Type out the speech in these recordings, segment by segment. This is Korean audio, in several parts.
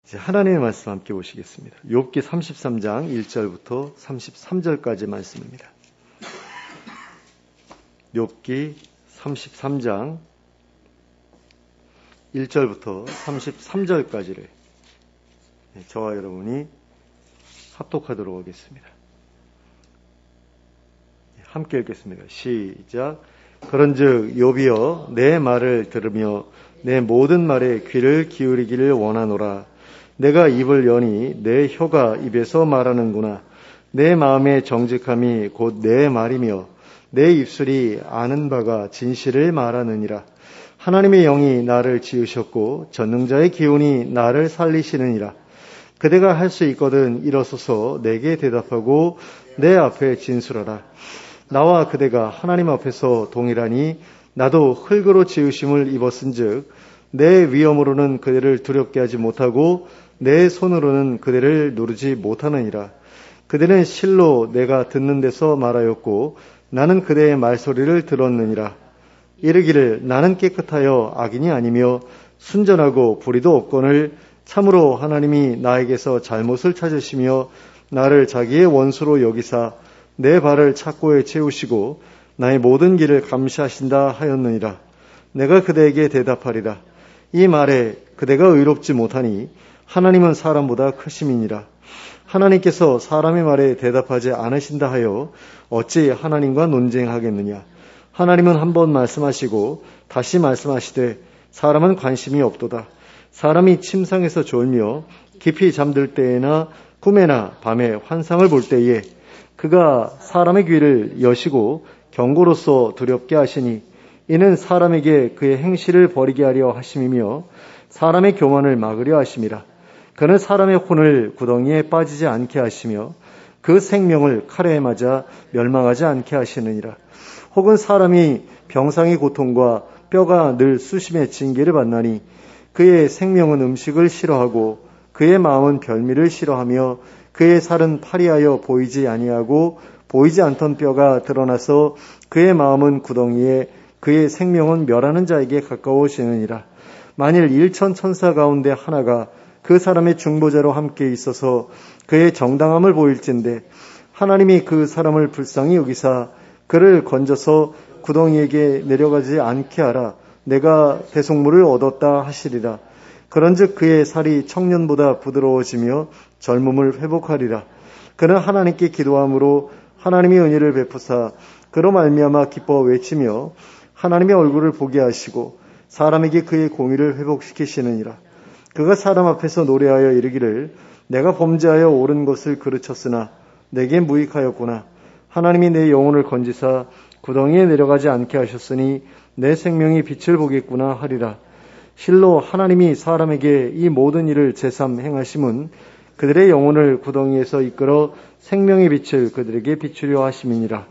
이제 하나님의 말씀 함께 보시겠습니다. 욥기 33장 1절부터 33절까지 말씀입니다. 욥기 33장 1절부터 33절까지를 저와 여러분이 합독하도록 하겠습니다. 함께 읽겠습니다. 시작. 그런즉 욥이여 내 말을 들으며 내 모든 말에 귀를 기울이기를 원하노라. 내가 입을 여니 내 혀가 입에서 말하는구나. 내 마음의 정직함이 곧 내 말이며 내 입술이 아는 바가 진실을 말하느니라. 하나님의 영이 나를 지으셨고 전능자의 기운이 나를 살리시느니라. 그대가 할 수 있거든 일어서서 내게 대답하고 내 앞에 진술하라. 나와 그대가 하나님 앞에서 동일하니 나도 흙으로 지으심을 입었은즉 내 위엄으로는 그대를 두렵게 하지 못하고 내 손으로는 그대를 누르지 못하느니라. 그대는 실로 내가 듣는 데서 말하였고 나는 그대의 말소리를 들었느니라. 이르기를 나는 깨끗하여 악인이 아니며 순전하고 불의도 없거늘 참으로 하나님이 나에게서 잘못을 찾으시며 나를 자기의 원수로 여기사 내 발을 착고에 채우시고 나의 모든 길을 감시하신다 하였느니라. 내가 그대에게 대답하리라. 이 말에 그대가 의롭지 못하니 하나님은 사람보다 크심이니라. 하나님께서 사람의 말에 대답하지 않으신다 하여 어찌 하나님과 논쟁하겠느냐. 하나님은 한 번 말씀하시고 다시 말씀하시되 사람은 관심이 없도다. 사람이 침상에서 졸며 깊이 잠들 때에나 꿈에나 밤에 환상을 볼 때에 그가 사람의 귀를 여시고 경고로서 두렵게 하시니 이는 사람에게 그의 행실을 버리게 하려 하심이며 사람의 교만을 막으려 하심이라. 그는 사람의 혼을 구덩이에 빠지지 않게 하시며 그 생명을 칼에 맞아 멸망하지 않게 하시느니라. 혹은 사람이 병상의 고통과 뼈가 늘 수심의 징계를 받나니 그의 생명은 음식을 싫어하고 그의 마음은 별미를 싫어하며 그의 살은 파리하여 보이지 아니하고 보이지 않던 뼈가 드러나서 그의 마음은 구덩이에 그의 생명은 멸하는 자에게 가까워지느니라. 만일 1천 천사 가운데 하나가 그 사람의 중보자로 함께 있어서 그의 정당함을 보일진데 하나님이 그 사람을 불쌍히 여기사 그를 건져서 구덩이에게 내려가지 않게 하라. 내가 대속물을 얻었다 하시리라. 그런즉 그의 살이 청년보다 부드러워지며 젊음을 회복하리라. 그는 하나님께 기도함으로 하나님이 은혜를 베푸사 그로 말미암아 기뻐 외치며 하나님의 얼굴을 보게 하시고 사람에게 그의 공의를 회복시키시느니라. 그가 사람 앞에서 노래하여 이르기를 내가 범죄하여 옳은 것을 그르쳤으나 내게 무익하였구나. 하나님이 내 영혼을 건지사 구덩이에 내려가지 않게 하셨으니 내 생명이 빛을 보겠구나 하리라. 실로 하나님이 사람에게 이 모든 일을 제삼 행하심은 그들의 영혼을 구덩이에서 이끌어 생명의 빛을 그들에게 비추려 하심이니라.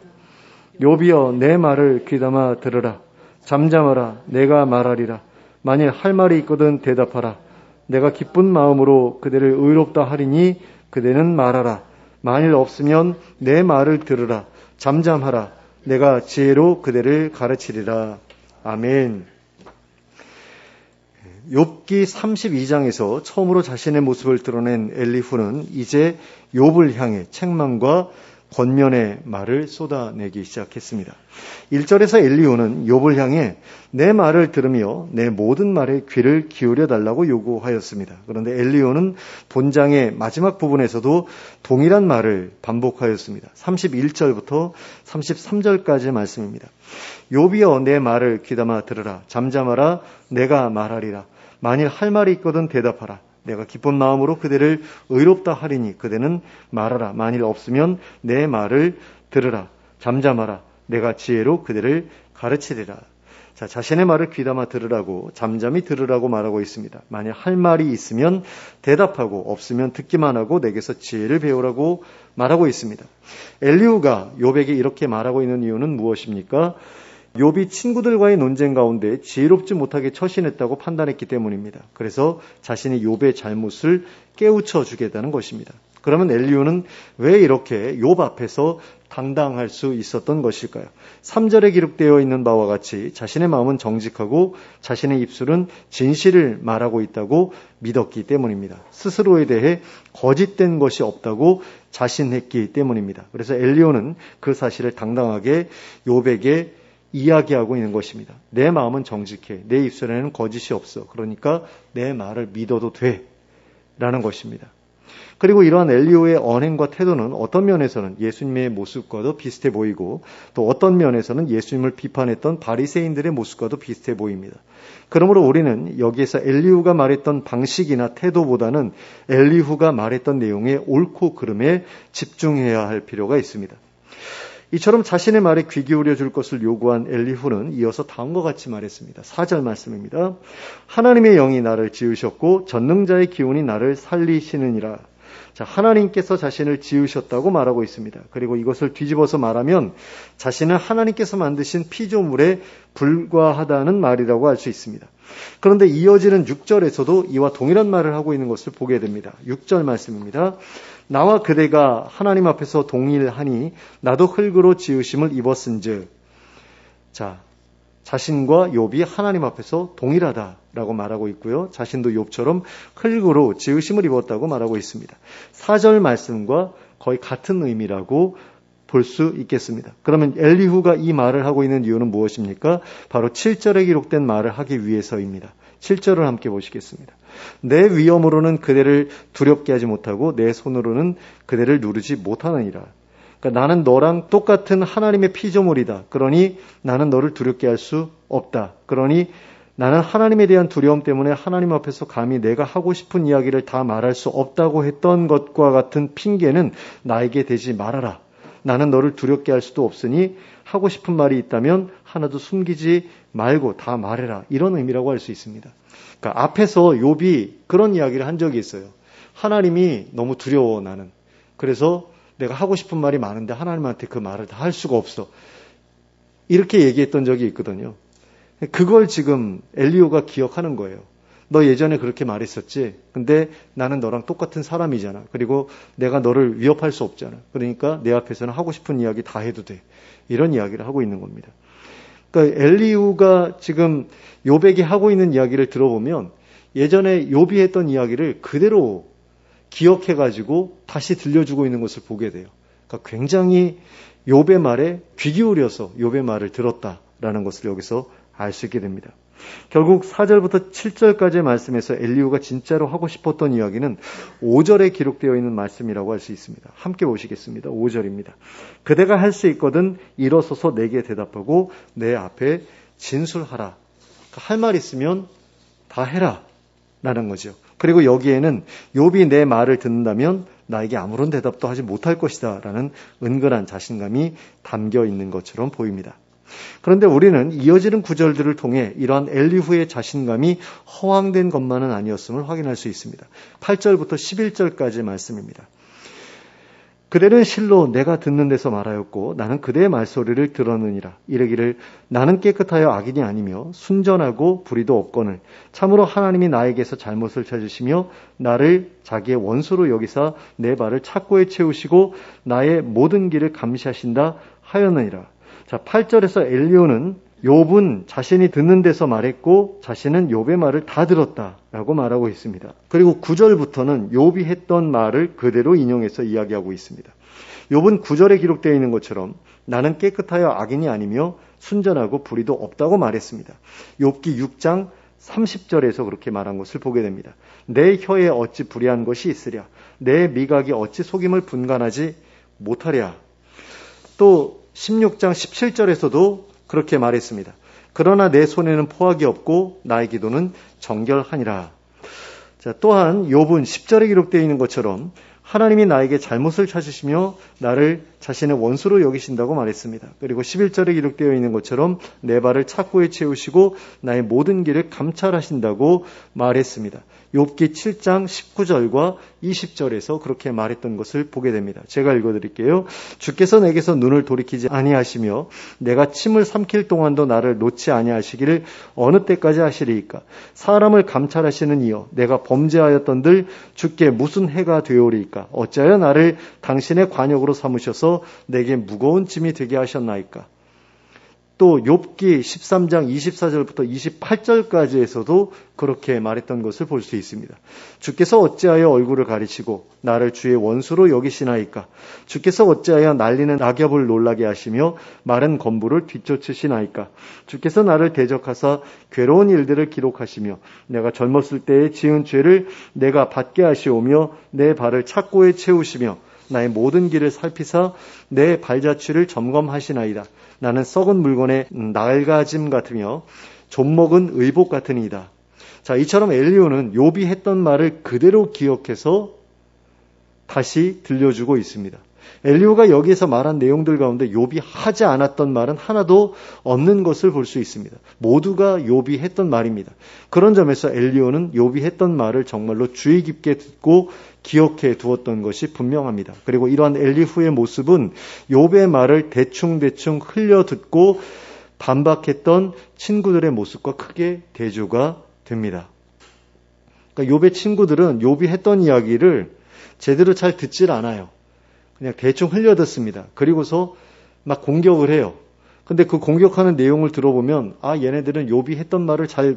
욥이여 내 말을 귀담아 들으라. 잠잠하라. 내가 말하리라. 만일 할 말이 있거든 대답하라. 내가 기쁜 마음으로 그대를 의롭다 하리니 그대는 말하라. 만일 없으면 내 말을 들으라. 잠잠하라. 내가 지혜로 그대를 가르치리라. 아멘. 욥기 32장에서 처음으로 자신의 모습을 드러낸 엘리후는 이제 욥을 향해 책망과 권면의 말을 쏟아내기 시작했습니다. 1절에서 엘리후는 욥을 향해 내 말을 들으며 내 모든 말에 귀를 기울여 달라고 요구하였습니다. 그런데 엘리후는 본장의 마지막 부분에서도 동일한 말을 반복하였습니다. 31절부터 33절까지의 말씀입니다. 욥이여 내 말을 귀담아 들으라. 잠잠하라. 내가 말하리라. 만일 할 말이 있거든 대답하라. 내가 기쁜 마음으로 그대를 의롭다 하리니 그대는 말하라. 만일 없으면 내 말을 들으라. 잠잠하라. 내가 지혜로 그대를 가르치리라. 자, 자신의 말을 귀담아 들으라고 잠잠히 들으라고 말하고 있습니다. 만일 할 말이 있으면 대답하고 없으면 듣기만 하고 내게서 지혜를 배우라고 말하고 있습니다. 엘리후가 욥에게 이렇게 말하고 있는 이유는 무엇입니까? 욥이 친구들과의 논쟁 가운데 지혜롭지 못하게 처신했다고 판단했기 때문입니다. 그래서 자신이 욥의 잘못을 깨우쳐 주겠다는 것입니다. 그러면 엘리후는 왜 이렇게 욥 앞에서 당당할 수 있었던 것일까요? 3절에 기록되어 있는 바와 같이 자신의 마음은 정직하고 자신의 입술은 진실을 말하고 있다고 믿었기 때문입니다. 스스로에 대해 거짓된 것이 없다고 자신했기 때문입니다. 그래서 엘리후는 그 사실을 당당하게 욥에게 이야기하고 있는 것입니다. 내 마음은 정직해. 내 입술에는 거짓이 없어. 그러니까 내 말을 믿어도 돼. 라는 것입니다. 그리고 이러한 엘리후의 언행과 태도는 어떤 면에서는 예수님의 모습과도 비슷해 보이고 또 어떤 면에서는 예수님을 비판했던 바리새인들의 모습과도 비슷해 보입니다. 그러므로 우리는 여기에서 엘리후가 말했던 방식이나 태도보다는 엘리후가 말했던 내용의 옳고 그름에 집중해야 할 필요가 있습니다. 이처럼 자신의 말에 귀 기울여 줄 것을 요구한 엘리후는 이어서 다음과 같이 말했습니다. 4절 말씀입니다. 하나님의 영이 나를 지으셨고 전능자의 기운이 나를 살리시느니라. 자, 하나님께서 자신을 지으셨다고 말하고 있습니다. 그리고 이것을 뒤집어서 말하면 자신은 하나님께서 만드신 피조물에 불과하다는 말이라고 할 수 있습니다. 그런데 이어지는 6절에서도 이와 동일한 말을 하고 있는 것을 보게 됩니다. 6절 말씀입니다. 나와 그대가 하나님 앞에서 동일하니 나도 흙으로 지으심을 입었은즉. 자, 자신과 욥이 하나님 앞에서 동일하다라고 말하고 있고요. 자신도 욥처럼 흙으로 지으심을 입었다고 말하고 있습니다. 4절 말씀과 거의 같은 의미라고 볼 수 있겠습니다. 그러면 엘리후가 이 말을 하고 있는 이유는 무엇입니까? 바로 7절에 기록된 말을 하기 위해서입니다. 7절을 함께 보시겠습니다. 내 위엄으로는 그대를 두렵게 하지 못하고 내 손으로는 그대를 누르지 못하느니라. 그러니까 나는 너랑 똑같은 하나님의 피조물이다. 그러니 나는 너를 두렵게 할 수 없다. 그러니 나는 하나님에 대한 두려움 때문에 하나님 앞에서 감히 내가 하고 싶은 이야기를 다 말할 수 없다고 했던 것과 같은 핑계는 나에게 대지 말아라. 나는 너를 두렵게 할 수도 없으니 하고 싶은 말이 있다면 하나도 숨기지 말고 다 말해라. 이런 의미라고 할 수 있습니다. 그러니까 앞에서 욥이 그런 이야기를 한 적이 있어요. 하나님이 너무 두려워 나는. 그래서 내가 하고 싶은 말이 많은데 하나님한테 그 말을 다 할 수가 없어. 이렇게 얘기했던 적이 있거든요. 그걸 지금 엘리후가 기억하는 거예요. 너 예전에 그렇게 말했었지. 근데 나는 너랑 똑같은 사람이잖아. 그리고 내가 너를 위협할 수 없잖아. 그러니까 내 앞에서는 하고 싶은 이야기 다 해도 돼. 이런 이야기를 하고 있는 겁니다. 그러니까 엘리후가 지금 욥에게 하고 있는 이야기를 들어보면 예전에 욥이 했던 이야기를 그대로 기억해가지고 다시 들려주고 있는 것을 보게 돼요. 그러니까 굉장히 욥의 말에 귀 기울여서 욥의 말을 들었다라는 것을 여기서 알 수 있게 됩니다. 결국 4절부터 7절까지의 말씀에서 엘리후가 진짜로 하고 싶었던 이야기는 5절에 기록되어 있는 말씀이라고 할 수 있습니다. 함께 보시겠습니다. 5절입니다. 그대가 할 수 있거든 일어서서 내게 대답하고 내 앞에 진술하라. 그러니까 할 말 있으면 다 해라 라는 거죠. 그리고 여기에는 욥이 내 말을 듣는다면 나에게 아무런 대답도 하지 못할 것이다 라는 은근한 자신감이 담겨 있는 것처럼 보입니다. 그런데 우리는 이어지는 구절들을 통해 이러한 엘리후의 자신감이 허황된 것만은 아니었음을 확인할 수 있습니다. 8절부터 11절까지 말씀입니다. 그대는 실로 내가 듣는 데서 말하였고 나는 그대의 말소리를 들었느니라. 이르기를 나는 깨끗하여 악인이 아니며 순전하고 불의도 없거늘 참으로 하나님이 나에게서 잘못을 찾으시며 나를 자기의 원수로 여기사 내 발을 착고에 채우시고 나의 모든 길을 감시하신다 하였느니라. 자, 8절에서 엘리후는 욥은 자신이 듣는 데서 말했고 자신은 욥의 말을 다 들었다라고 말하고 있습니다. 그리고 9절부터는 욥이 했던 말을 그대로 인용해서 이야기하고 있습니다. 욥은 9절에 기록되어 있는 것처럼 나는 깨끗하여 악인이 아니며 순전하고 불의도 없다고 말했습니다. 욥기 6장 30절에서 그렇게 말한 것을 보게 됩니다. 내 혀에 어찌 불의한 것이 있으랴. 내 미각이 어찌 속임을 분간하지 못하랴. 또 16장 17절에서도 그렇게 말했습니다. 그러나 내 손에는 포악이 없고 나의 기도는 정결하니라. 자, 또한 욥은 10절에 기록되어 있는 것처럼 하나님이 나에게 잘못을 찾으시며 나를 자신의 원수로 여기신다고 말했습니다. 그리고 11절에 기록되어 있는 것처럼 내 발을 착고에 채우시고 나의 모든 길을 감찰하신다고 말했습니다. 욥기 7장 19절과 20절에서 그렇게 말했던 것을 보게 됩니다. 제가 읽어드릴게요. 주께서 내게서 눈을 돌이키지 아니하시며 내가 침을 삼킬 동안도 나를 놓지 아니하시기를 어느 때까지 하시리이까? 사람을 감찰하시는 이여 내가 범죄하였던들 주께 무슨 해가 되오리이까? 어찌하여 나를 당신의 관역으로 삼으셔서 내게 무거운 짐이 되게 하셨나이까? 또 욥기 13장 24절부터 28절까지에서도 그렇게 말했던 것을 볼 수 있습니다. 주께서 어찌하여 얼굴을 가리시고 나를 주의 원수로 여기시나이까? 주께서 어찌하여 날리는 낙엽을 놀라게 하시며 마른 건부를 뒤쫓으시나이까? 주께서 나를 대적하사 괴로운 일들을 기록하시며 내가 젊었을 때에 지은 죄를 내가 받게 하시오며 내 발을 착고에 채우시며 나의 모든 길을 살피사 내 발자취를 점검하시나이다. 나는 썩은 물건의 낡아짐 같으며 좀먹은 의복 같으니이다. 자, 이처럼 엘리후는 욥이 했던 말을 그대로 기억해서 다시 들려주고 있습니다. 엘리후가 여기에서 말한 내용들 가운데 욥이 하지 않았던 말은 하나도 없는 것을 볼 수 있습니다. 모두가 욥이 했던 말입니다. 그런 점에서 엘리후는 욥이 했던 말을 정말로 주의 깊게 듣고 기억해 두었던 것이 분명합니다. 그리고 이러한 엘리후의 모습은 욥의 말을 대충대충 흘려 듣고 반박했던 친구들의 모습과 크게 대조가 됩니다. 그러니까 욥의 친구들은 욥이 했던 이야기를 제대로 잘 듣질 않아요. 그냥 대충 흘려 듣습니다. 그리고서 막 공격을 해요. 근데 그 공격하는 내용을 들어보면 얘네들은 욥이 했던 말을 잘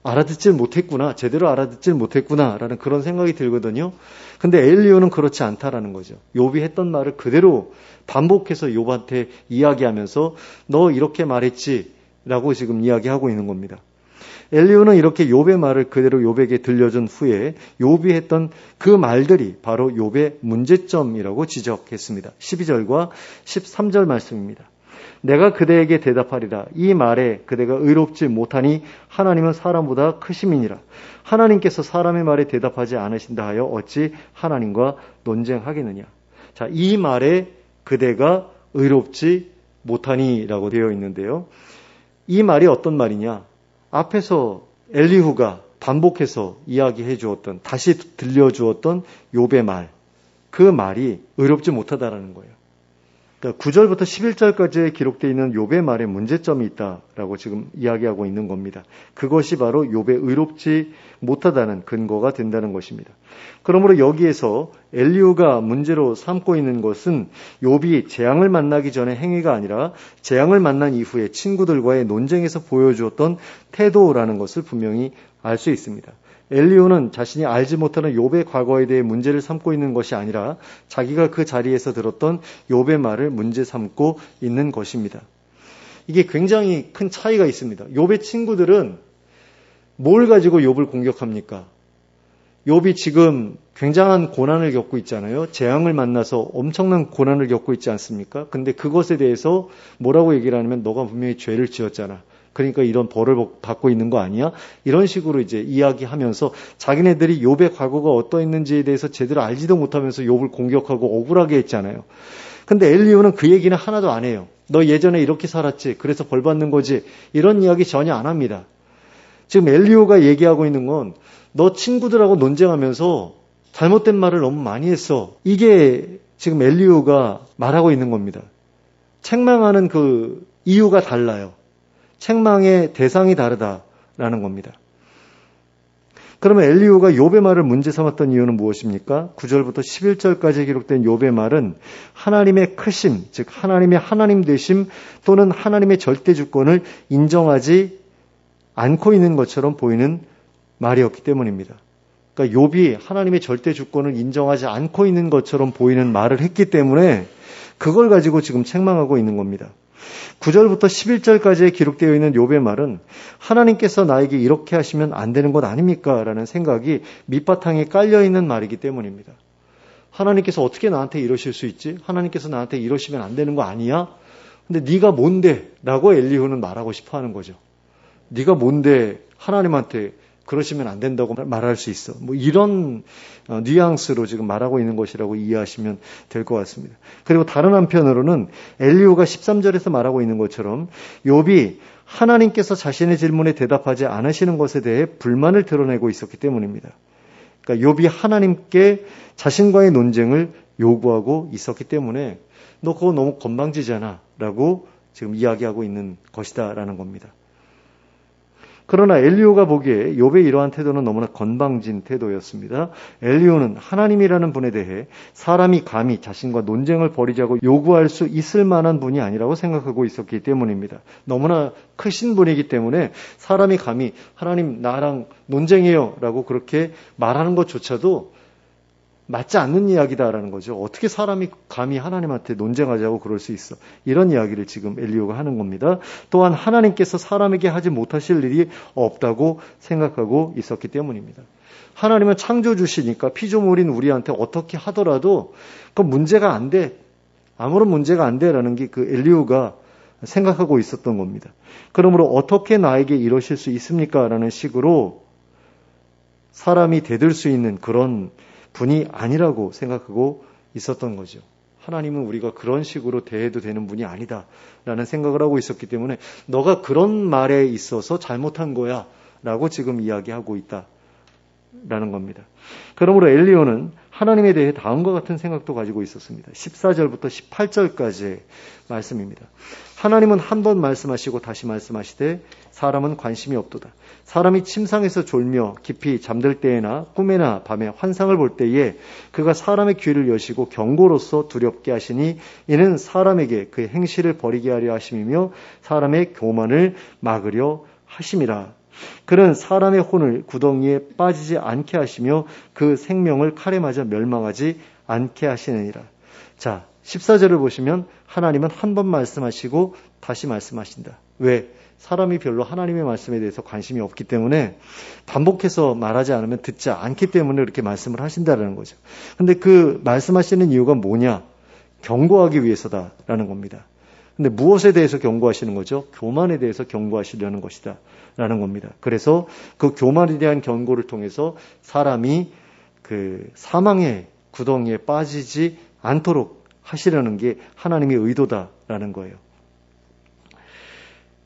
알아듣질 못했구나, 제대로 알아듣질 못했구나라는 그런 생각이 들거든요. 근데 엘리후는 그렇지 않다라는 거죠. 욥이 했던 말을 그대로 반복해서 욥한테 이야기하면서 너 이렇게 말했지라고 지금 이야기하고 있는 겁니다. 엘리후는 이렇게 욥의 말을 그대로 욥에게 들려준 후에 욥이 했던 그 말들이 바로 욥의 문제점이라고 지적했습니다. 12절과 13절 말씀입니다. 내가 그대에게 대답하리라. 이 말에 그대가 의롭지 못하니 하나님은 사람보다 크심이니라. 하나님께서 사람의 말에 대답하지 않으신다 하여 어찌 하나님과 논쟁하겠느냐. 자, 이 말에 그대가 의롭지 못하니라고 되어 있는데요. 이 말이 어떤 말이냐? 앞에서 엘리후가 반복해서 이야기해 주었던, 다시 들려주었던 욥의 말, 그 말이 의롭지 못하다라는 거예요. 그러니까 9절부터 11절까지에 기록되어 있는 욥의 말에 문제점이 있다라고 지금 이야기하고 있는 겁니다. 그것이 바로 욥의 의롭지 못하다는 근거가 된다는 것입니다. 그러므로 여기에서 엘리후가 문제로 삼고 있는 것은 욥이 재앙을 만나기 전의 행위가 아니라 재앙을 만난 이후에 친구들과의 논쟁에서 보여주었던 태도라는 것을 분명히 알 수 있습니다. 엘리후는 자신이 알지 못하는 욥의 과거에 대해 문제를 삼고 있는 것이 아니라 자기가 그 자리에서 들었던 욥의 말을 문제 삼고 있는 것입니다. 이게 굉장히 큰 차이가 있습니다. 욥의 친구들은 뭘 가지고 욥을 공격합니까? 욥이 지금 굉장한 고난을 겪고 있잖아요. 재앙을 만나서 엄청난 고난을 겪고 있지 않습니까? 근데 그것에 대해서 뭐라고 얘기를 하냐면 너가 분명히 죄를 지었잖아. 그러니까 이런 벌을 받고 있는 거 아니야? 이런 식으로 이제 이야기하면서 자기네들이 욥의 과거가 어떠했는지에 대해서 제대로 알지도 못하면서 욥을 공격하고 억울하게 했잖아요. 근데 엘리후는 그 얘기는 하나도 안 해요. 너 예전에 이렇게 살았지. 그래서 벌 받는 거지. 이런 이야기 전혀 안 합니다. 지금 엘리후가 얘기하고 있는 건 너 친구들하고 논쟁하면서 잘못된 말을 너무 많이 했어. 이게 지금 엘리후가 말하고 있는 겁니다. 책망하는 그 이유가 달라요. 책망의 대상이 다르다라는 겁니다. 그러면 엘리후가 욥의 말을 문제 삼았던 이유는 무엇입니까? 9절부터 11절까지 기록된 욥의 말은 하나님의 크심, 즉 하나님의 하나님 되심 또는 하나님의 절대 주권을 인정하지 않고 있는 것처럼 보이는 말이었기 때문입니다. 그러니까 욥이 하나님의 절대 주권을 인정하지 않고 있는 것처럼 보이는 말을 했기 때문에 그걸 가지고 지금 책망하고 있는 겁니다. 9절부터 11절까지에 기록되어 있는 욥의 말은 하나님께서 나에게 이렇게 하시면 안 되는 것 아닙니까? 라는 생각이 밑바탕에 깔려있는 말이기 때문입니다. 하나님께서 어떻게 나한테 이러실 수 있지? 하나님께서 나한테 이러시면 안 되는 거 아니야? 근데 네가 뭔데? 라고 엘리후는 말하고 싶어 하는 거죠. 네가 뭔데 하나님한테 그러시면 안 된다고 말할 수 있어. 뭐 이런 뉘앙스로 지금 말하고 있는 것이라고 이해하시면 될 것 같습니다. 그리고 다른 한편으로는 엘리후가 13절에서 말하고 있는 것처럼 욥이 하나님께서 자신의 질문에 대답하지 않으시는 것에 대해 불만을 드러내고 있었기 때문입니다. 그러니까 욥이 하나님께 자신과의 논쟁을 요구하고 있었기 때문에 너 그거 너무 건방지잖아 라고 지금 이야기하고 있는 것이다 라는 겁니다. 그러나 엘리후가 보기에 욥의 이러한 태도는 너무나 건방진 태도였습니다. 엘리후는 하나님이라는 분에 대해 사람이 감히 자신과 논쟁을 벌이자고 요구할 수 있을 만한 분이 아니라고 생각하고 있었기 때문입니다. 너무나 크신 분이기 때문에 사람이 감히 하나님 나랑 논쟁해요 라고 그렇게 말하는 것조차도 맞지 않는 이야기다라는 거죠. 어떻게 사람이 감히 하나님한테 논쟁하자고 그럴 수 있어. 이런 이야기를 지금 엘리후가 하는 겁니다. 또한 하나님께서 사람에게 하지 못하실 일이 없다고 생각하고 있었기 때문입니다. 하나님은 창조주시니까 피조물인 우리한테 어떻게 하더라도 그 문제가 안 돼. 아무런 문제가 안 돼라는 게 그 엘리후가 생각하고 있었던 겁니다. 그러므로 어떻게 나에게 이러실 수 있습니까? 라는 식으로 사람이 대들 수 있는 그런 분이 아니라고 생각하고 있었던 거죠. 하나님은 우리가 그런 식으로 대해도 되는 분이 아니다라는 생각을 하고 있었기 때문에 너가 그런 말에 있어서 잘못한 거야 라고 지금 이야기하고 있다라는 겁니다. 그러므로 엘리후는 하나님에 대해 다음과 같은 생각도 가지고 있었습니다. 14절부터 18절까지의 말씀입니다. 하나님은 한 번 말씀하시고 다시 말씀하시되 사람은 관심이 없도다. 사람이 침상에서 졸며 깊이 잠들 때에나 꿈에나 밤에 환상을 볼 때에 그가 사람의 귀를 여시고 경고로서 두렵게 하시니 이는 사람에게 그의 행실을 버리게 하려 하심이며 사람의 교만을 막으려 하심이라. 그는 사람의 혼을 구덩이에 빠지지 않게 하시며 그 생명을 칼에 맞아 멸망하지 않게 하시느니라. 자, 14절을 보시면 하나님은 한 번 말씀하시고 다시 말씀하신다. 왜? 사람이 별로 하나님의 말씀에 대해서 관심이 없기 때문에 반복해서 말하지 않으면 듣지 않기 때문에 이렇게 말씀을 하신다는 거죠. 근데 그 말씀하시는 이유가 뭐냐? 경고하기 위해서다라는 겁니다. 근데 무엇에 대해서 경고하시는 거죠? 교만에 대해서 경고하시려는 것이다 라는 겁니다. 그래서 그 교만에 대한 경고를 통해서 사람이 그 사망의 구덩이에 빠지지 않도록 하시려는 게 하나님의 의도다라는 거예요.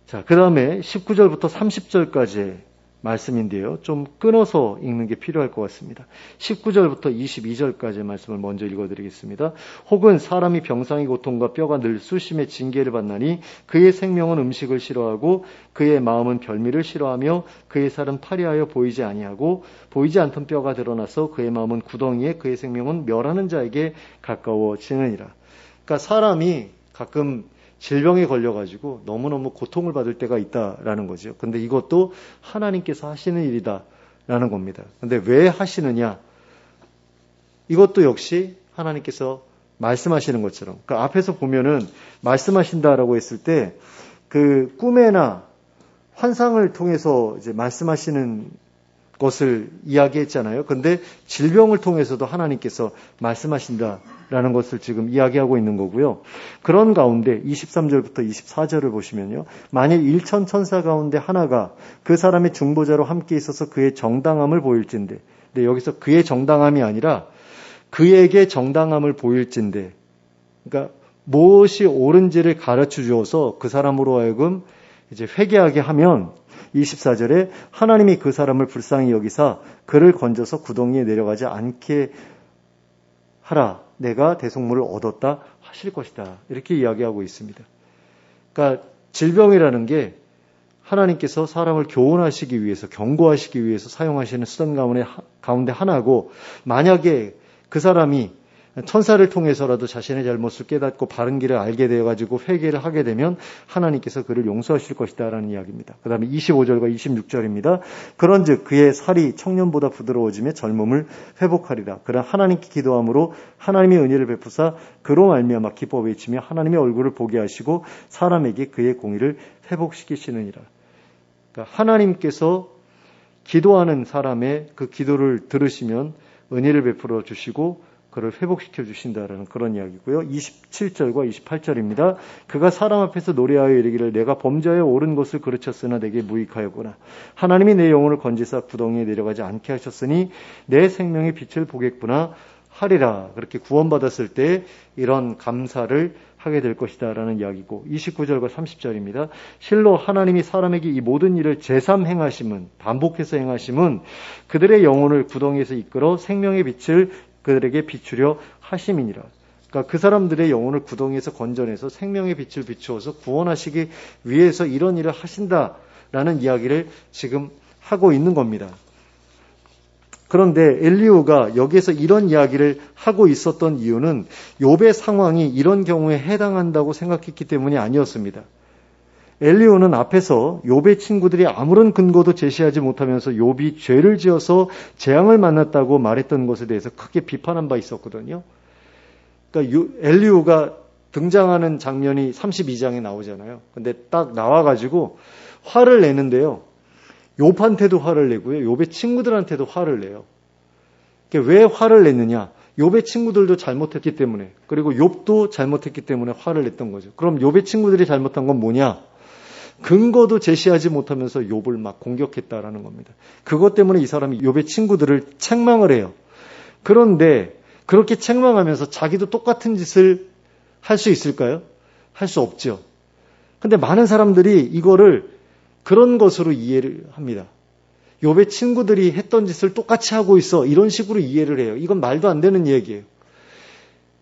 자, 그 다음에 19절부터 30절까지의 말씀인데요. 좀 끊어서 읽는 게 필요할 것 같습니다. 19절부터 22절까지의 말씀을 먼저 읽어드리겠습니다. 혹은 사람이 병상의 고통과 뼈가 늘 수심의 징계를 받나니 그의 생명은 음식을 싫어하고 그의 마음은 별미를 싫어하며 그의 살은 파리하여 보이지 아니하고 보이지 않던 뼈가 드러나서 그의 마음은 구덩이에 그의 생명은 멸하는 자에게 가까워지느니라. 그러니까 사람이 가끔 질병에 걸려가지고 너무너무 고통을 받을 때가 있다라는 거죠. 근데 이것도 하나님께서 하시는 일이다라는 겁니다. 근데 왜 하시느냐? 이것도 역시 하나님께서 말씀하시는 것처럼. 그러니까 앞에서 보면은 말씀하신다라고 했을 때 그 꿈에나 환상을 통해서 이제 말씀하시는 것을 이야기했잖아요. 근데 질병을 통해서도 하나님께서 말씀하신다라는 것을 지금 이야기하고 있는 거고요. 그런 가운데 23절부터 24절을 보시면요. 만일 1천 천사 가운데 하나가 그 사람의 중보자로 함께 있어서 그의 정당함을 보일진대. 근데 여기서 그의 정당함이 아니라 그에게 정당함을 보일진대. 그러니까 무엇이 옳은지를 가르쳐 주어서 그 사람으로 하여금 이제 회개하게 하면 24절에 하나님이 그 사람을 불쌍히 여기사 그를 건져서 구덩이에 내려가지 않게 하라. 내가 대속물을 얻었다 하실 것이다. 이렇게 이야기하고 있습니다. 그러니까 질병이라는 게 하나님께서 사람을 교훈하시기 위해서 경고하시기 위해서 사용하시는 수단 가운데 하나고 만약에 그 사람이 천사를 통해서라도 자신의 잘못을 깨닫고 바른 길을 알게 되어가지고 회개를 하게 되면 하나님께서 그를 용서하실 것이다라는 이야기입니다. 그 다음에 25절과 26절입니다. 그런즉 그의 살이 청년보다 부드러워지며 젊음을 회복하리라. 그러나 하나님께 기도함으로 하나님의 은혜를 베푸사 그로 말미암아 기뻐 외치며 하나님의 얼굴을 보게 하시고 사람에게 그의 공의를 회복시키시느니라. 그러니까 하나님께서 기도하는 사람의 그 기도를 들으시면 은혜를 베풀어 주시고 그를 회복시켜 주신다라는 그런 이야기고요. 27절과 28절입니다. 그가 사람 앞에서 노래하여 이르기를 내가 범죄하여 옳은 것을 그르쳤으나 내게 무익하였구나. 하나님이 내 영혼을 건지사 구덩이에 내려가지 않게 하셨으니 내 생명의 빛을 보겠구나 하리라. 그렇게 구원받았을 때 이런 감사를 하게 될 것이다 라는 이야기고 29절과 30절입니다. 실로 하나님이 사람에게 이 모든 일을 제삼 행하심은 반복해서 행하심은 그들의 영혼을 구덩이에서 이끌어 생명의 빛을 그들에게 비추려 하심이니라. 그러니까 그 사람들의 영혼을 구덩이에서 건져내서 생명의 빛을 비추어서 구원하시기 위해서 이런 일을 하신다라는 이야기를 지금 하고 있는 겁니다. 그런데 엘리후가 여기에서 이런 이야기를 하고 있었던 이유는 욥의 상황이 이런 경우에 해당한다고 생각했기 때문이 아니었습니다. 엘리후는 앞에서 욥의 친구들이 아무런 근거도 제시하지 못하면서 욥이 죄를 지어서 재앙을 만났다고 말했던 것에 대해서 크게 비판한 바 있었거든요. 그러니까 엘리후가 등장하는 장면이 32장에 나오잖아요. 근데 딱 나와가지고 화를 내는데요. 욥한테도 화를 내고요. 욥의 친구들한테도 화를 내요. 왜 화를 냈느냐? 욥의 친구들도 잘못했기 때문에, 그리고 욥도 잘못했기 때문에 화를 냈던 거죠. 그럼 욥의 친구들이 잘못한 건 뭐냐? 근거도 제시하지 못하면서 욥을 막 공격했다라는 겁니다. 그것 때문에 이 사람이 욥의 친구들을 책망을 해요. 그런데 그렇게 책망하면서 자기도 똑같은 짓을 할 수 있을까요? 할 수 없죠. 근데 많은 사람들이 이거를 그런 것으로 이해를 합니다. 욥의 친구들이 했던 짓을 똑같이 하고 있어. 이런 식으로 이해를 해요. 이건 말도 안 되는 얘기예요.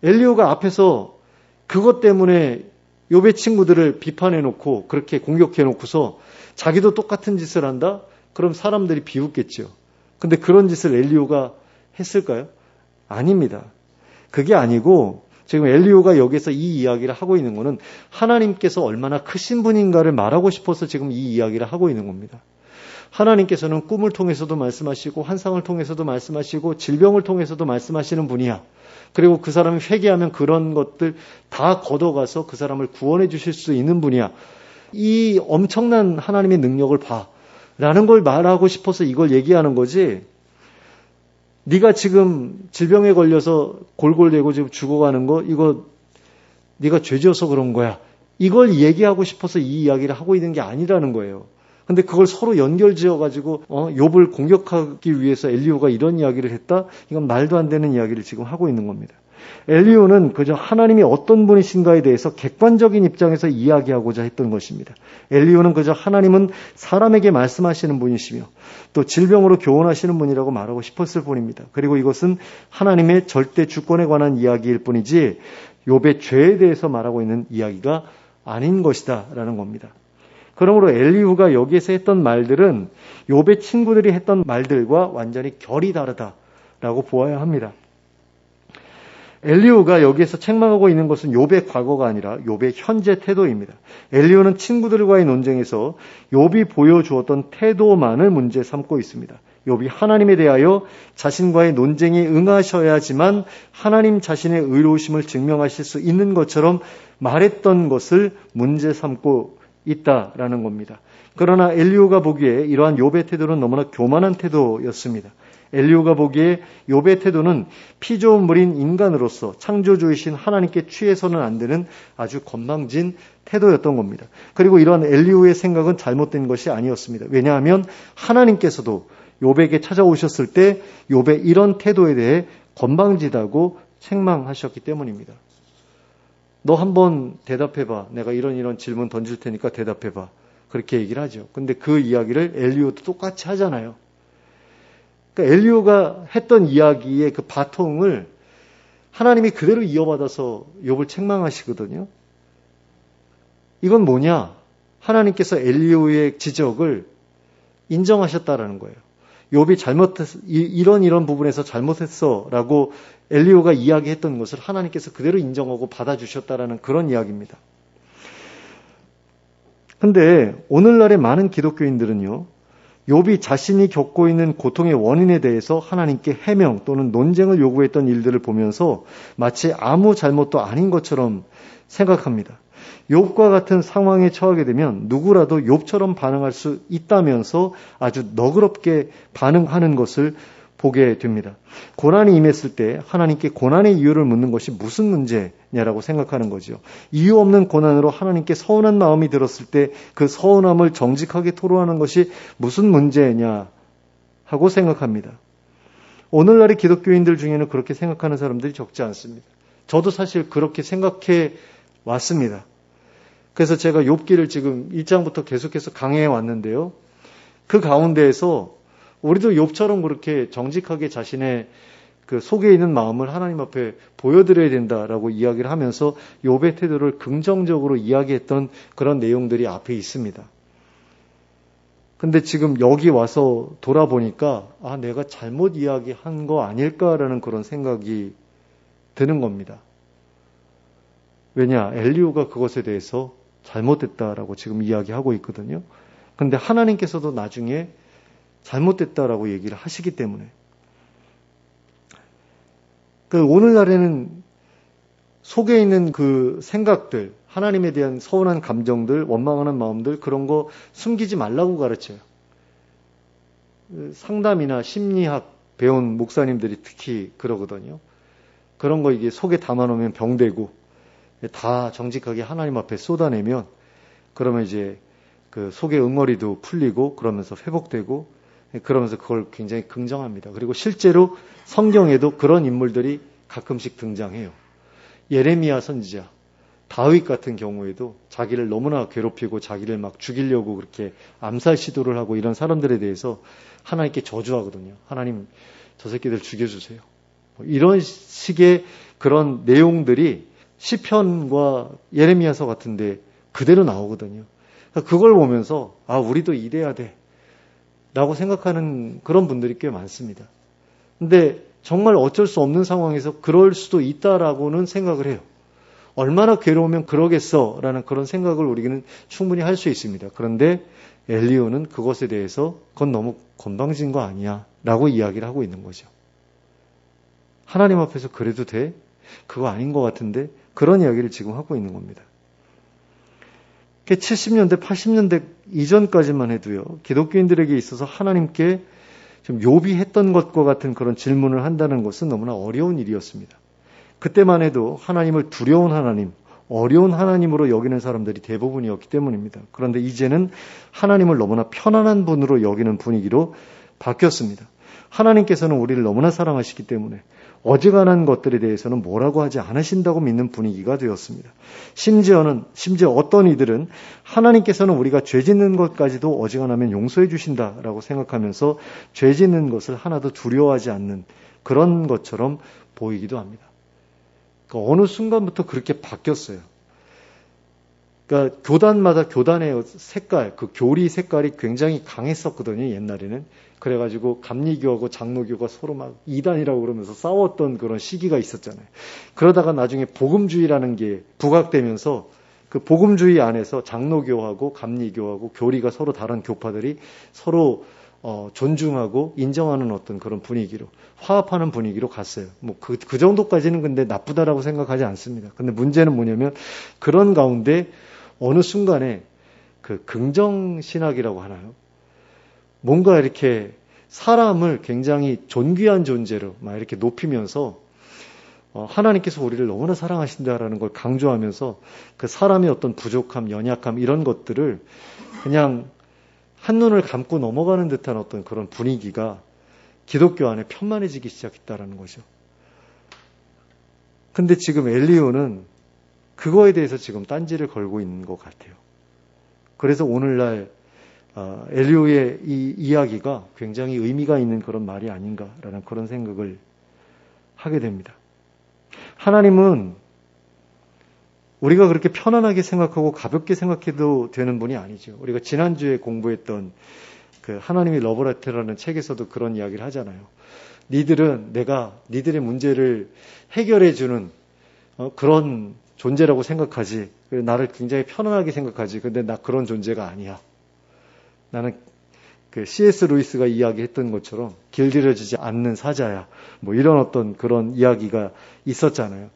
엘리후가 앞에서 그것 때문에 욥의 친구들을 비판해놓고 그렇게 공격해놓고서 자기도 똑같은 짓을 한다? 그럼 사람들이 비웃겠죠. 근데 그런 짓을 엘리후가 했을까요? 아닙니다. 그게 아니고 지금 엘리후가 여기서 이 이야기를 하고 있는 것은 하나님께서 얼마나 크신 분인가를 말하고 싶어서 지금 이 이야기를 하고 있는 겁니다. 하나님께서는 꿈을 통해서도 말씀하시고 환상을 통해서도 말씀하시고 질병을 통해서도 말씀하시는 분이야. 그리고 그 사람이 회개하면 그런 것들 다 걷어가서 그 사람을 구원해 주실 수 있는 분이야. 이 엄청난 하나님의 능력을 봐. 라는 걸 말하고 싶어서 이걸 얘기하는 거지. 네가 지금 질병에 걸려서 골골대고 지금 죽어가는 거 이거 네가 죄지어서 그런 거야. 이걸 얘기하고 싶어서 이 이야기를 하고 있는 게 아니라는 거예요. 근데 그걸 서로 연결지어가지고 욥을 공격하기 위해서 엘리후가 이런 이야기를 했다? 이건 말도 안 되는 이야기를 지금 하고 있는 겁니다. 엘리후는 그저 하나님이 어떤 분이신가에 대해서 객관적인 입장에서 이야기하고자 했던 것입니다. 엘리후는 그저 하나님은 사람에게 말씀하시는 분이시며 또 질병으로 교훈하시는 분이라고 말하고 싶었을 뿐입니다. 그리고 이것은 하나님의 절대 주권에 관한 이야기일 뿐이지 욥의 죄에 대해서 말하고 있는 이야기가 아닌 것이다 라는 겁니다. 그러므로 엘리후가 여기에서 했던 말들은 욥의 친구들이 했던 말들과 완전히 결이 다르다라고 보아야 합니다. 엘리후가 여기에서 책망하고 있는 것은 욥의 과거가 아니라 욥의 현재 태도입니다. 엘리후는 친구들과의 논쟁에서 욥이 보여주었던 태도만을 문제 삼고 있습니다. 욥이 하나님에 대하여 자신과의 논쟁에 응하셔야지만 하나님 자신의 의로우심을 증명하실 수 있는 것처럼 말했던 것을 문제 삼고 있다라는 겁니다. 그러나 엘리후가 보기에 이러한 욥의 태도는 너무나 교만한 태도였습니다. 엘리후가 보기에 욥의 태도는 피 좋은 물인 인간으로서 창조주이신 하나님께 취해서는 안 되는 아주 건방진 태도였던 겁니다. 그리고 이러한 엘리후의 생각은 잘못된 것이 아니었습니다. 왜냐하면 하나님께서도 욥에게 찾아오셨을 때 욥의 이런 태도에 대해 건방지다고 책망하셨기 때문입니다. 너 한번 대답해봐. 내가 이런 질문 던질 테니까 대답해봐. 그렇게 얘기를 하죠. 근데 그 이야기를 엘리후도 똑같이 하잖아요. 그러니까 엘리후가 했던 이야기의 그 바통을 하나님이 그대로 이어받아서 욥을 책망하시거든요. 이건 뭐냐? 하나님께서 엘리후의 지적을 인정하셨다라는 거예요. 욥이 이런 부분에서 잘못했어라고 엘리후가 이야기했던 것을 하나님께서 그대로 인정하고 받아주셨다라는 그런 이야기입니다. 근데 오늘날의 많은 기독교인들은요, 욥이 자신이 겪고 있는 고통의 원인에 대해서 하나님께 해명 또는 논쟁을 요구했던 일들을 보면서 마치 아무 잘못도 아닌 것처럼 생각합니다. 욥과 같은 상황에 처하게 되면 누구라도 욥처럼 반응할 수 있다면서 아주 너그럽게 반응하는 것을 보게 됩니다. 고난이 임했을 때 하나님께 고난의 이유를 묻는 것이 무슨 문제냐라고 생각하는 거죠. 이유 없는 고난으로 하나님께 서운한 마음이 들었을 때 그 서운함을 정직하게 토로하는 것이 무슨 문제냐 하고 생각합니다. 오늘날의 기독교인들 중에는 그렇게 생각하는 사람들이 적지 않습니다. 저도 사실 그렇게 생각해 왔습니다. 그래서 제가 욥기를 지금 1장부터 계속해서 강해해 왔는데요. 그 가운데에서 우리도 욥처럼 그렇게 정직하게 자신의 그 속에 있는 마음을 하나님 앞에 보여드려야 된다라고 이야기를 하면서 욥의 태도를 긍정적으로 이야기했던 그런 내용들이 앞에 있습니다. 근데 지금 여기 와서 돌아보니까 내가 잘못 이야기한 거 아닐까라는 그런 생각이 드는 겁니다. 왜냐? 엘리후가 그것에 대해서 잘못됐다라고 지금 이야기하고 있거든요. 근데 하나님께서도 나중에 잘못됐다라고 얘기를 하시기 때문에. 오늘날에는 속에 있는 그 생각들, 하나님에 대한 서운한 감정들, 원망하는 마음들, 그런 거 숨기지 말라고 가르쳐요. 상담이나 심리학 배운 목사님들이 특히 그러거든요. 그런 거 이게 속에 담아놓으면 병되고, 다 정직하게 하나님 앞에 쏟아내면, 그러면 이제 그 속의 응어리도 풀리고, 그러면서 회복되고, 그러면서 그걸 굉장히 긍정합니다. 그리고 실제로 성경에도 그런 인물들이 가끔씩 등장해요. 예레미야 선지자, 다윗 같은 경우에도 자기를 너무나 괴롭히고 자기를 막 죽이려고 그렇게 암살 시도를 하고 이런 사람들에 대해서 하나님께 저주하거든요. 하나님, 저 새끼들 죽여주세요. 이런 식의 그런 내용들이 시편과 예레미야서 같은데 그대로 나오거든요. 그걸 보면서 우리도 이래야 돼 라고 생각하는 그런 분들이 꽤 많습니다. 근데 정말 어쩔 수 없는 상황에서 그럴 수도 있다라고는 생각을 해요. 얼마나 괴로우면 그러겠어라는 그런 생각을 우리는 충분히 할 수 있습니다. 그런데 엘리후는 그것에 대해서 그건 너무 건방진 거 아니야 라고 이야기를 하고 있는 거죠. 하나님 앞에서 그래도 돼? 그거 아닌 것 같은데? 그런 이야기를 지금 하고 있는 겁니다. 70년대, 80년대 이전까지만 해도요, 기독교인들에게 있어서 하나님께 좀 욥이 했던 것과 같은 그런 질문을 한다는 것은 너무나 어려운 일이었습니다. 그때만 해도 하나님을 두려운 하나님, 어려운 하나님으로 여기는 사람들이 대부분이었기 때문입니다. 그런데 이제는 하나님을 너무나 편안한 분으로 여기는 분위기로 바뀌었습니다. 하나님께서는 우리를 너무나 사랑하시기 때문에 어지간한 것들에 대해서는 뭐라고 하지 않으신다고 믿는 분위기가 되었습니다. 심지어 어떤 이들은 하나님께서는 우리가 죄 짓는 것까지도 어지간하면 용서해 주신다라고 생각하면서 죄 짓는 것을 하나도 두려워하지 않는 그런 것처럼 보이기도 합니다. 그러니까 어느 순간부터 그렇게 바뀌었어요. 그러니까 교단마다 교단의 색깔, 그 교리 색깔이 굉장히 강했었거든요, 옛날에는. 그래가지고 감리교하고 장로교가 서로 막 이단이라고 그러면서 싸웠던 그런 시기가 있었잖아요. 그러다가 나중에 복음주의라는 게 부각되면서 그 복음주의 안에서 장로교하고 감리교하고 교리가 서로 다른 교파들이 서로 존중하고 인정하는 어떤 그런 분위기로, 화합하는 분위기로 갔어요. 그 정도까지는 근데 나쁘다라고 생각하지 않습니다. 근데 문제는 뭐냐면 그런 가운데 어느 순간에 그 긍정신학이라고 하나요? 뭔가 이렇게 사람을 굉장히 존귀한 존재로 막 이렇게 높이면서 하나님께서 우리를 너무나 사랑하신다라는 걸 강조하면서 그 사람의 어떤 부족함, 연약함 이런 것들을 그냥 한눈을 감고 넘어가는 듯한 어떤 그런 분위기가 기독교 안에 편만해지기 시작했다라는 거죠. 근데 지금 엘리후는 그거에 대해서 지금 딴지를 걸고 있는 것 같아요. 그래서 오늘날 엘리후의 이 이야기가 굉장히 의미가 있는 그런 말이 아닌가라는 그런 생각을 하게 됩니다. 하나님은 우리가 그렇게 편안하게 생각하고 가볍게 생각해도 되는 분이 아니죠. 우리가 지난주에 공부했던 그 하나님의 러브레터라는 책에서도 그런 이야기를 하잖아요. 니들은 내가 니들의 문제를 해결해주는 그런 존재라고 생각하지. 나를 굉장히 편안하게 생각하지. 근데 나 그런 존재가 아니야. 나는 그 C.S. 루이스가 이야기했던 것처럼 길들여지지 않는 사자야. 이런 어떤 그런 이야기가 있었잖아요.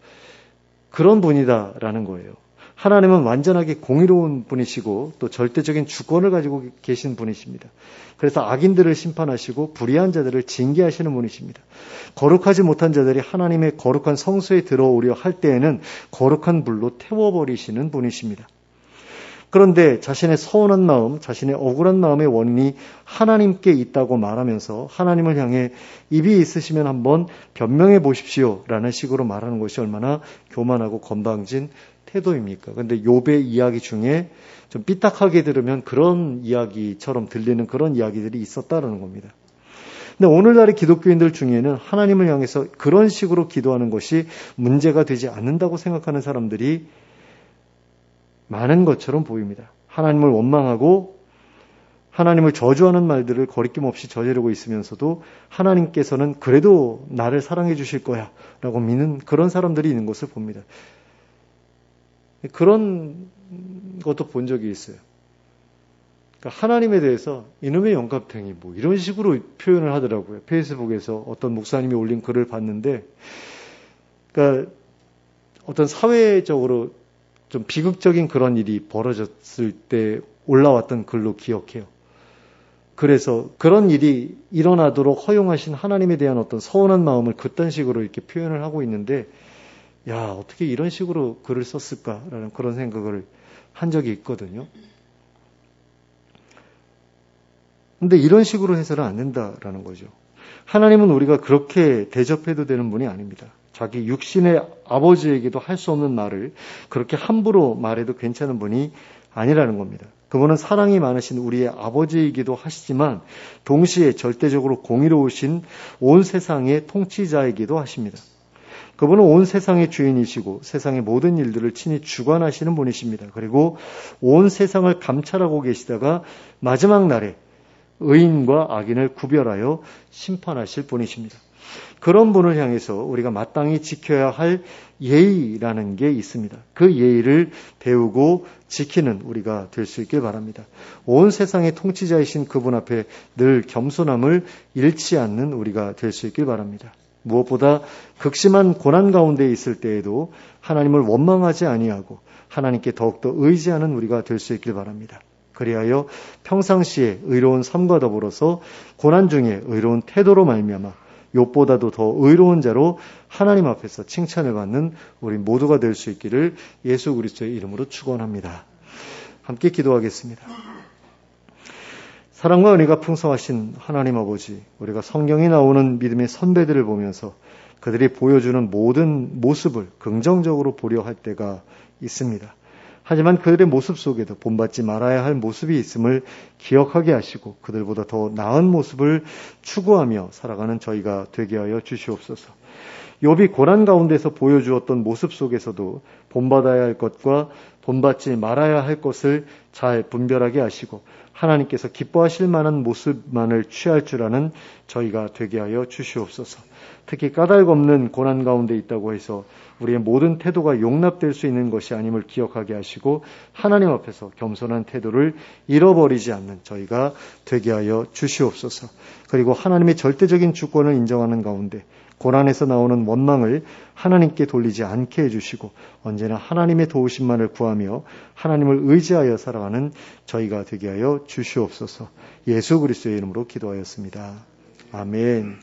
그런 분이다라는 거예요. 하나님은 완전하게 공의로운 분이시고 또 절대적인 주권을 가지고 계신 분이십니다. 그래서 악인들을 심판하시고 불의한 자들을 징계하시는 분이십니다. 거룩하지 못한 자들이 하나님의 거룩한 성소에 들어오려 할 때에는 거룩한 불로 태워버리시는 분이십니다. 그런데 자신의 서운한 마음, 자신의 억울한 마음의 원인이 하나님께 있다고 말하면서 하나님을 향해 입이 있으시면 한번 변명해 보십시오 라는 식으로 말하는 것이 얼마나 교만하고 건방진 태도입니까? 그런데 욥의 이야기 중에 좀 삐딱하게 들으면 그런 이야기처럼 들리는 그런 이야기들이 있었다는 겁니다. 근데 오늘날의 기독교인들 중에는 하나님을 향해서 그런 식으로 기도하는 것이 문제가 되지 않는다고 생각하는 사람들이 많은 것처럼 보입니다. 하나님을 원망하고 하나님을 저주하는 말들을 거리낌 없이 저지르고 있으면서도 하나님께서는 그래도 나를 사랑해 주실 거야 라고 믿는 그런 사람들이 있는 것을 봅니다. 그런 것도 본 적이 있어요. 그러니까 하나님에 대해서 이놈의 영감탱이 뭐 이런 식으로 표현을 하더라고요. 페이스북에서 어떤 목사님이 올린 글을 봤는데, 그러니까 어떤 사회적으로 좀 비극적인 그런 일이 벌어졌을 때 올라왔던 글로 기억해요. 그래서 그런 일이 일어나도록 허용하신 하나님에 대한 어떤 서운한 마음을 그딴 식으로 이렇게 표현을 하고 있는데, 야, 어떻게 이런 식으로 글을 썼을까라는 그런 생각을 한 적이 있거든요. 근데 이런 식으로 해서는 안 된다라는 거죠. 하나님은 우리가 그렇게 대접해도 되는 분이 아닙니다. 자기 육신의 아버지에게도 할 수 없는 말을 그렇게 함부로 말해도 괜찮은 분이 아니라는 겁니다. 그분은 사랑이 많으신 우리의 아버지이기도 하시지만 동시에 절대적으로 공의로우신 온 세상의 통치자이기도 하십니다. 그분은 온 세상의 주인이시고 세상의 모든 일들을 친히 주관하시는 분이십니다. 그리고 온 세상을 감찰하고 계시다가 마지막 날에 의인과 악인을 구별하여 심판하실 분이십니다. 그런 분을 향해서 우리가 마땅히 지켜야 할 예의라는 게 있습니다. 그 예의를 배우고 지키는 우리가 될 수 있길 바랍니다. 온 세상의 통치자이신 그분 앞에 늘 겸손함을 잃지 않는 우리가 될 수 있길 바랍니다. 무엇보다 극심한 고난 가운데 있을 때에도 하나님을 원망하지 아니하고 하나님께 더욱더 의지하는 우리가 될 수 있길 바랍니다. 그리하여 평상시에 의로운 삶과 더불어서 고난 중에 의로운 태도로 말미암아 욥보다도 더 의로운 자로 하나님 앞에서 칭찬을 받는 우리 모두가 될 수 있기를 예수 그리스도의 이름으로 축원합니다. 함께 기도하겠습니다. 사랑과 은혜가 풍성하신 하나님 아버지, 우리가 성경에 나오는 믿음의 선배들을 보면서 그들이 보여주는 모든 모습을 긍정적으로 보려 할 때가 있습니다. 하지만 그들의 모습 속에도 본받지 말아야 할 모습이 있음을 기억하게 하시고 그들보다 더 나은 모습을 추구하며 살아가는 저희가 되게 하여 주시옵소서. 욥이 고난 가운데서 보여주었던 모습 속에서도 본받아야 할 것과 본받지 말아야 할 것을 잘 분별하게 하시고 하나님께서 기뻐하실 만한 모습만을 취할 줄 아는 저희가 되게 하여 주시옵소서. 특히 까닭 없는 고난 가운데 있다고 해서 우리의 모든 태도가 용납될 수 있는 것이 아님을 기억하게 하시고 하나님 앞에서 겸손한 태도를 잃어버리지 않는 저희가 되게 하여 주시옵소서. 그리고 하나님의 절대적인 주권을 인정하는 가운데 고난에서 나오는 원망을 하나님께 돌리지 않게 해주시고 언제나 하나님의 도우심만을 구하며 하나님을 의지하여 살아가는 저희가 되게 하여 주시옵소서. 예수 그리스도의 이름으로 기도하였습니다. 아멘.